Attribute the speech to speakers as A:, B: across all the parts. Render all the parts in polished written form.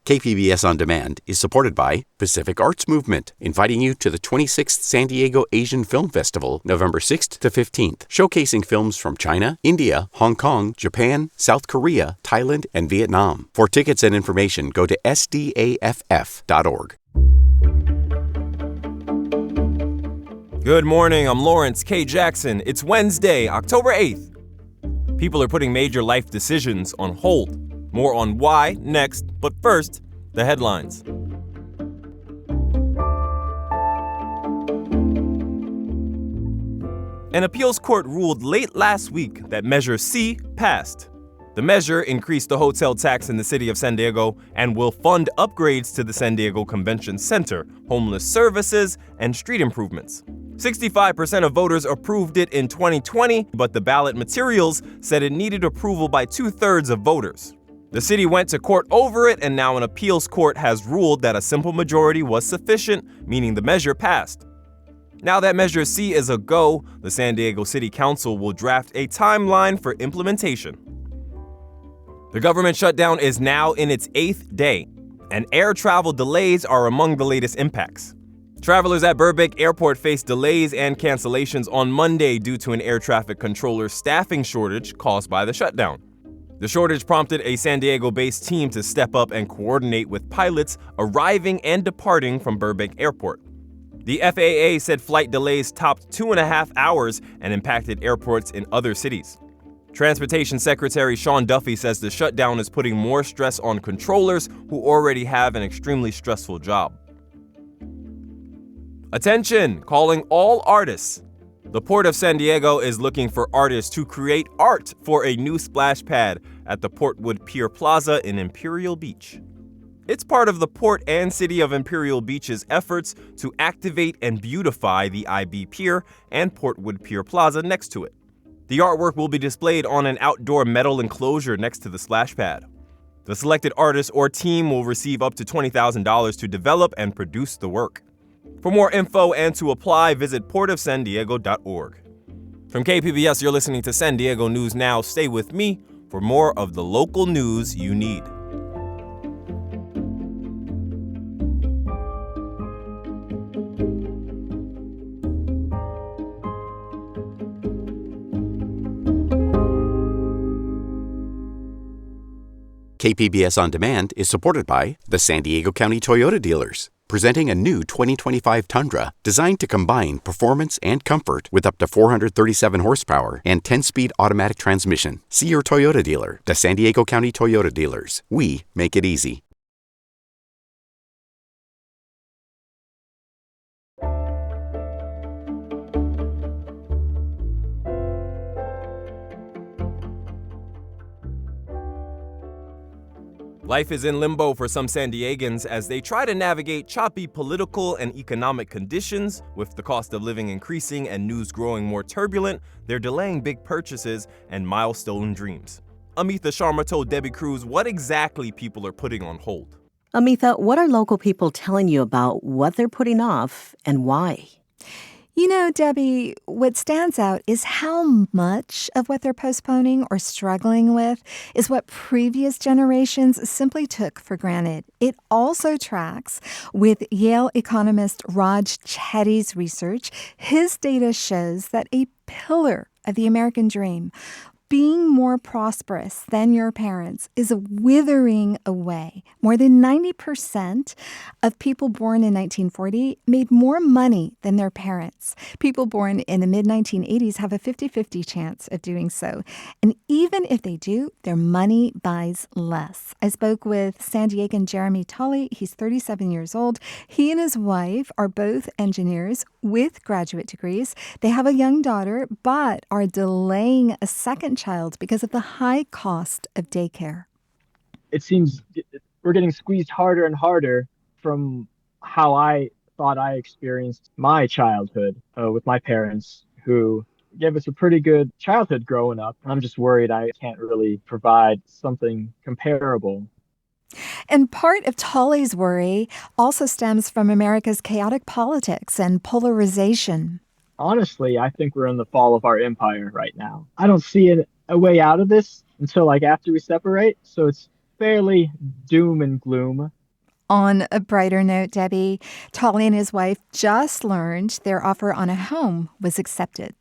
A: KPBS On Demand is supported by Pacific Arts Movement, inviting you to the 26th San Diego Asian Film Festival, November 6th to 15th, showcasing films from China, India, Hong Kong, Japan, South Korea, Thailand, and Vietnam. For tickets and information, go to sdaff.org.
B: Good morning, I'm Lawrence K. Jackson. It's Wednesday, October 8th. People are putting major life decisions on hold. More on why next, but first, the headlines. An appeals court ruled late last week that Measure C passed. The measure increased the hotel tax in the city of San Diego and will fund upgrades to the San Diego Convention Center, homeless services, and street improvements. 65% of voters approved it in 2020, but the ballot materials said it needed approval by 2/3 of voters. The city went to court over it, and now an appeals court has ruled that a simple majority was sufficient, meaning the measure passed. Now that Measure C is a go, the San Diego City Council will draft a timeline for implementation. The government shutdown is now in its 8th day, and air travel delays are among the latest impacts. Travelers at Burbank Airport faced delays and cancellations on Monday due to an air traffic controller staffing shortage caused by the shutdown. The shortage prompted a San Diego-based team to step up and coordinate with pilots arriving and departing from Burbank Airport. The FAA said flight delays topped 2.5 hours and impacted airports in other cities. Transportation Secretary Sean Duffy says the shutdown is putting more stress on controllers who already have an extremely stressful job. Attention, calling all artists. The Port of San Diego is looking for artists to create art for a new splash pad at the Portwood Pier Plaza in Imperial Beach. It's part of the Port and City of Imperial Beach's efforts to activate and beautify the IB Pier and Portwood Pier Plaza next to it. The artwork will be displayed on an outdoor metal enclosure next to the splash pad. The selected artist or team will receive up to $20,000 to develop and produce the work. For more info and to apply, visit portofsandiego.org. From KPBS, you're listening to San Diego News Now. Stay with me for more of the local news you need.
A: KPBS On Demand is supported by the San Diego County Toyota dealers, presenting a new 2025 Tundra designed to combine performance and comfort with up to 437 horsepower and 10-speed automatic transmission. See your Toyota dealer, the San Diego County Toyota dealers. We make it easy.
B: Life is in limbo for some San Diegans as they try to navigate choppy political and economic conditions. With the cost of living increasing and news growing more turbulent, they're delaying big purchases and milestone dreams. Amitha Sharma told Debbie Cruz what exactly people are putting on hold.
C: Amitha, what are local people telling you about what they're putting off and why?
D: You know, Debbie, what stands out is how much of what they're postponing or struggling with is what previous generations simply took for granted. It also tracks with Yale economist Raj Chetty's research. His data shows that a pillar of the American dream, being more prosperous than your parents, is withering away. More than 90% of people born in 1940 made more money than their parents. People born in the mid-1980s have a 50-50 chance of doing so. And even if they do, their money buys less. I spoke with San Diegan Jeremy Tully. He's 37 years old. He and his wife are both engineers with graduate degrees. They have a young daughter, but are delaying a second child because of the high cost of daycare.
E: It seems we're getting squeezed harder and harder from how I thought I experienced my childhood with my parents, who gave us a pretty good childhood growing up. I'm just worried I can't really provide something comparable.
D: And part of Tully's worry also stems from America's chaotic politics and polarization.
E: Honestly, I think we're in the fall of our empire right now. I don't see a way out of this until after we separate. So it's fairly doom and gloom.
D: On a brighter note, Debbie, Tolly and his wife just learned their offer on a home was accepted.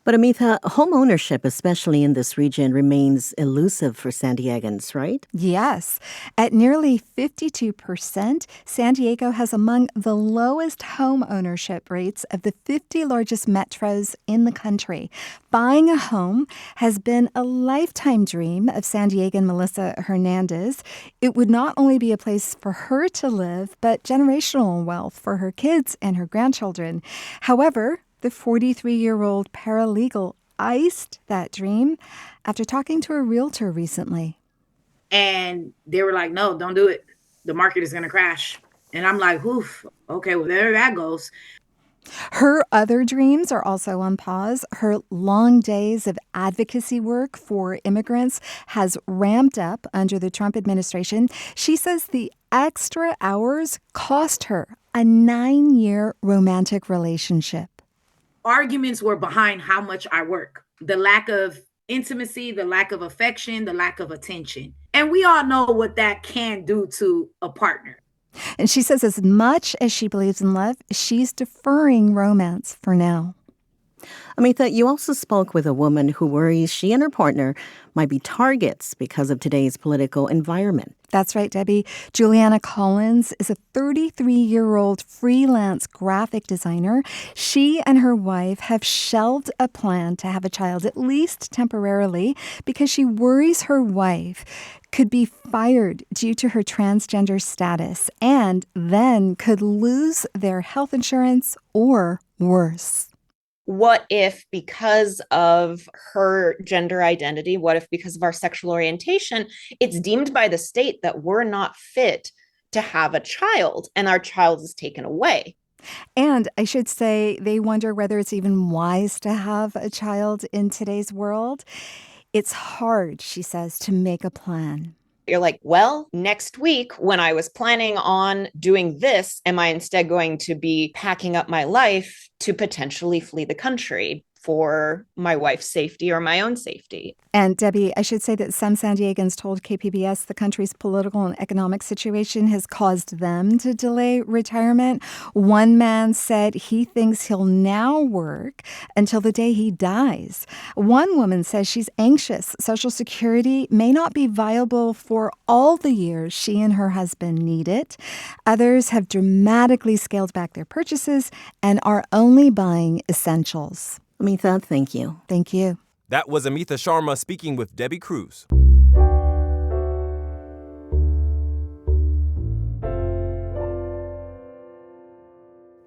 C: But Amitha, home ownership, especially in this region, remains elusive for San Diegans, right?
D: Yes. At nearly 52%, San Diego has among the lowest home ownership rates of the 50 largest metros in the country. Buying a home has been a lifetime dream of San Diegan Melissa Hernandez. It would not only be a place for her to live, but generational wealth for her kids and her grandchildren. However, the 43-year-old paralegal iced that dream after talking to a realtor recently.
F: And they were like, no, don't do it. The market is going to crash. And I'm like, oof, okay, well, there that goes.
D: Her other dreams are also on pause. Her long days of advocacy work for immigrants has ramped up under the Trump administration. She says the extra hours cost her a 9-year romantic relationship.
F: Arguments were behind how much I work. The lack of intimacy, the lack of affection, the lack of attention. And we all know what that can do to a partner.
D: And she says as much as she believes in love, she's deferring romance for now.
C: Amitha, you also spoke with a woman who worries she and her partner might be targets because of today's political environment.
D: That's right, Debbie. Juliana Collins is a 33-year-old freelance graphic designer. She and her wife have shelved a plan to have a child, at least temporarily, because she worries her wife could be fired due to her transgender status and then could lose their health insurance or worse.
G: What if because of her gender identity, what if because of our sexual orientation, it's deemed by the state that we're not fit to have a child and our child is taken away?
D: And I should say they wonder whether it's even wise to have a child in today's world. It's hard, she says, to make a plan.
G: You're like, well, next week when I was planning on doing this, am I instead going to be packing up my life to potentially flee the country for my wife's safety or my own safety?
D: And Debbie, I should say that some San Diegans told KPBS the country's political and economic situation has caused them to delay retirement. One man said he thinks he'll now work until the day he dies. One woman says she's anxious Social Security may not be viable for all the years she and her husband need it. Others have dramatically scaled back their purchases and are only buying essentials.
C: Amitha, thank you.
D: Thank you.
B: That was Amitha Sharma speaking with Debbie Cruz.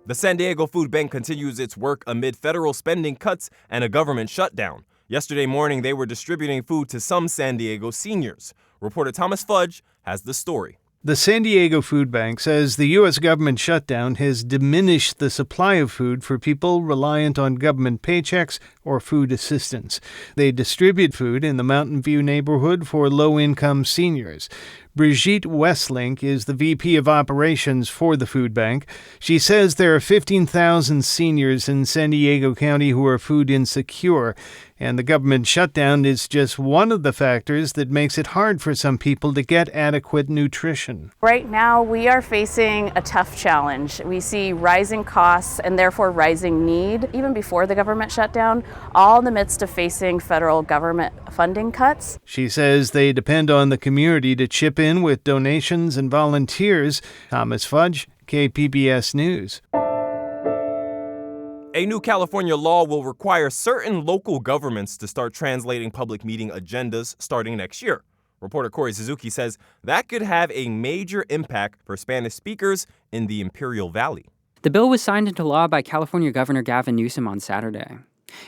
B: The San Diego Food Bank continues its work amid federal spending cuts and a government shutdown. Yesterday morning, they were distributing food to some San Diego seniors. Reporter Thomas Fudge has the story.
H: The San Diego Food Bank says the U.S. government shutdown has diminished the supply of food for people reliant on government paychecks or food assistance. They distribute food in the Mountain View neighborhood for low-income seniors. Brigitte Westlink is the VP of Operations for the food bank. She says there are 15,000 seniors in San Diego County who are food insecure, and the government shutdown is just one of the factors that makes it hard for some people to get adequate nutrition.
I: Right now, we are facing a tough challenge. We see rising costs and therefore rising need, even before the government shutdown, all in the midst of facing federal government funding cuts.
H: She says they depend on the community to chip in with donations and volunteers. Thomas Fudge, KPBS News.
B: A new California law will require certain local governments to start translating public meeting agendas starting next year. Reporter Corey Suzuki says that could have a major impact for Spanish speakers in the Imperial Valley.
J: The bill was signed into law by California Governor Gavin Newsom on Saturday.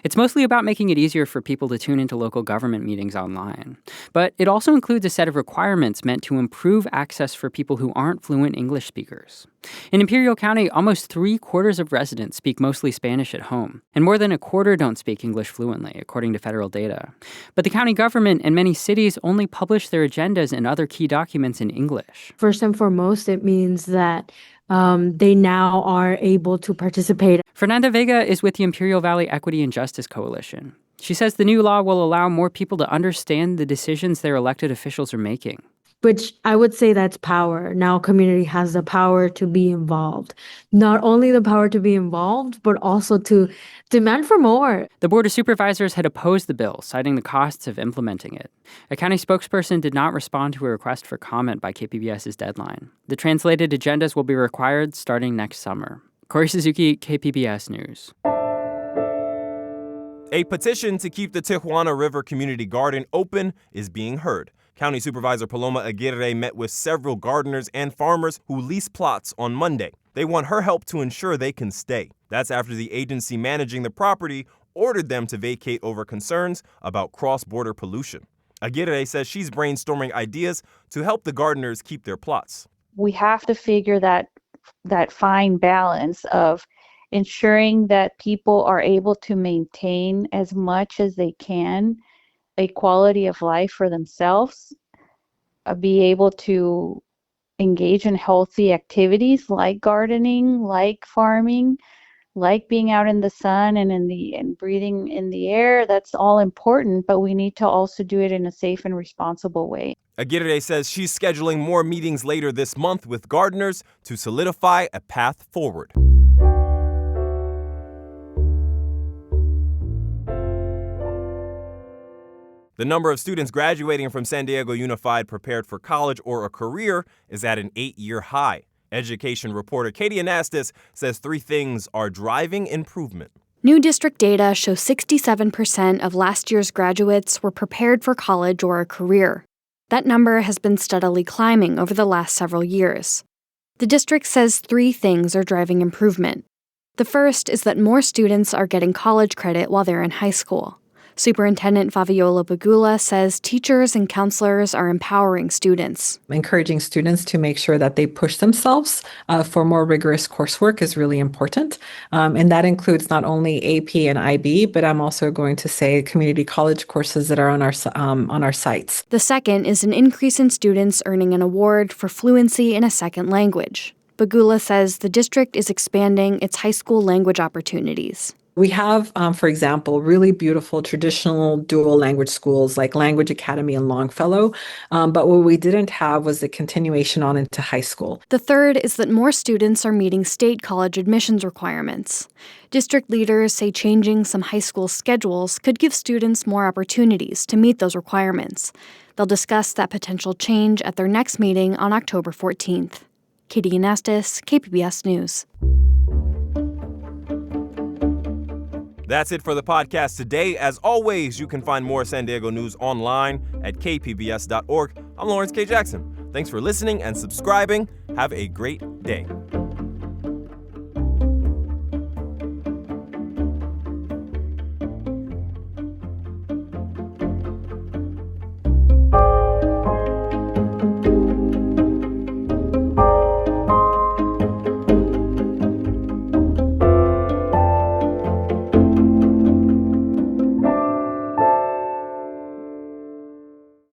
J: It's mostly about making it easier for people to tune into local government meetings online. But it also includes a set of requirements meant to improve access for people who aren't fluent English speakers. In Imperial County, almost 3/4 of residents speak mostly Spanish at home, and more than a quarter don't speak English fluently, according to federal data. But the county government and many cities only publish their agendas and other key documents in English.
K: First and foremost, it means that they now are able to participate.
J: Fernanda Vega is with the Imperial Valley Equity and Justice Coalition. She says the new law will allow more people to understand the decisions their elected officials are making.
K: which I would say that's power. Now community has the power to be involved. Not only the power to be involved, but also to demand for more.
J: The Board of Supervisors had opposed the bill, citing the costs of implementing it. A county spokesperson did not respond to a request for comment by KPBS's deadline. The translated agendas will be required starting next summer. Corey Suzuki, KPBS News.
B: A petition to keep the Tijuana River Community Garden open is being heard. County Supervisor Paloma Aguirre met with several gardeners and farmers who lease plots on Monday. They want her help to ensure they can stay. That's after the agency managing the property ordered them to vacate over concerns about cross-border pollution. Aguirre says she's brainstorming ideas to help the gardeners keep their plots.
L: We have to figure that fine balance of ensuring that people are able to maintain as much as they can a quality of life for themselves, be able to engage in healthy activities like gardening, like farming, like being out in the sun and breathing in the air. That's all important, but we need to also do it in a safe and responsible way.
B: Aguirre says she's scheduling more meetings later this month with gardeners to solidify a path forward. The number of students graduating from San Diego Unified prepared for college or a career is at an 8-year high. Education reporter Katie Anastas says 3 things are driving improvement.
M: New district data shows 67% of last year's graduates were prepared for college or a career. That number has been steadily climbing over the last several years. The district says 3 things are driving improvement. The first is that more students are getting college credit while they're in high school. Superintendent Fabiola Bagula says teachers and counselors are empowering students.
N: Encouraging students to make sure that they push themselves for more rigorous coursework is really important. And that includes not only AP and IB, but I'm also going to say community college courses that are on our sites.
M: The second is an increase in students earning an award for fluency in a second language. Bagula says the district is expanding its high school language opportunities.
N: We have, for example, really beautiful traditional dual language schools like Language Academy and Longfellow. But what we didn't have was the continuation on into high school.
M: The third is that more students are meeting state college admissions requirements. District leaders say changing some high school schedules could give students more opportunities to meet those requirements. They'll discuss that potential change at their next meeting on October 14th. Katie Anastas, KPBS News.
B: That's it for the podcast today. As always, you can find more San Diego news online at kpbs.org. I'm Lawrence K. Jackson. Thanks for listening and subscribing. Have a great day.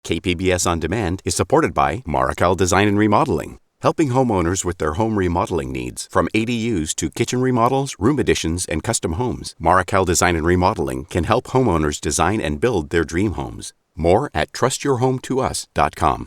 A: KPBS On Demand is supported by Marrocale Design and Remodeling, helping homeowners with their home remodeling needs. From ADUs to kitchen remodels, room additions, and custom homes, Marrocale Design and Remodeling can help homeowners design and build their dream homes. More at trustyourhometous.com.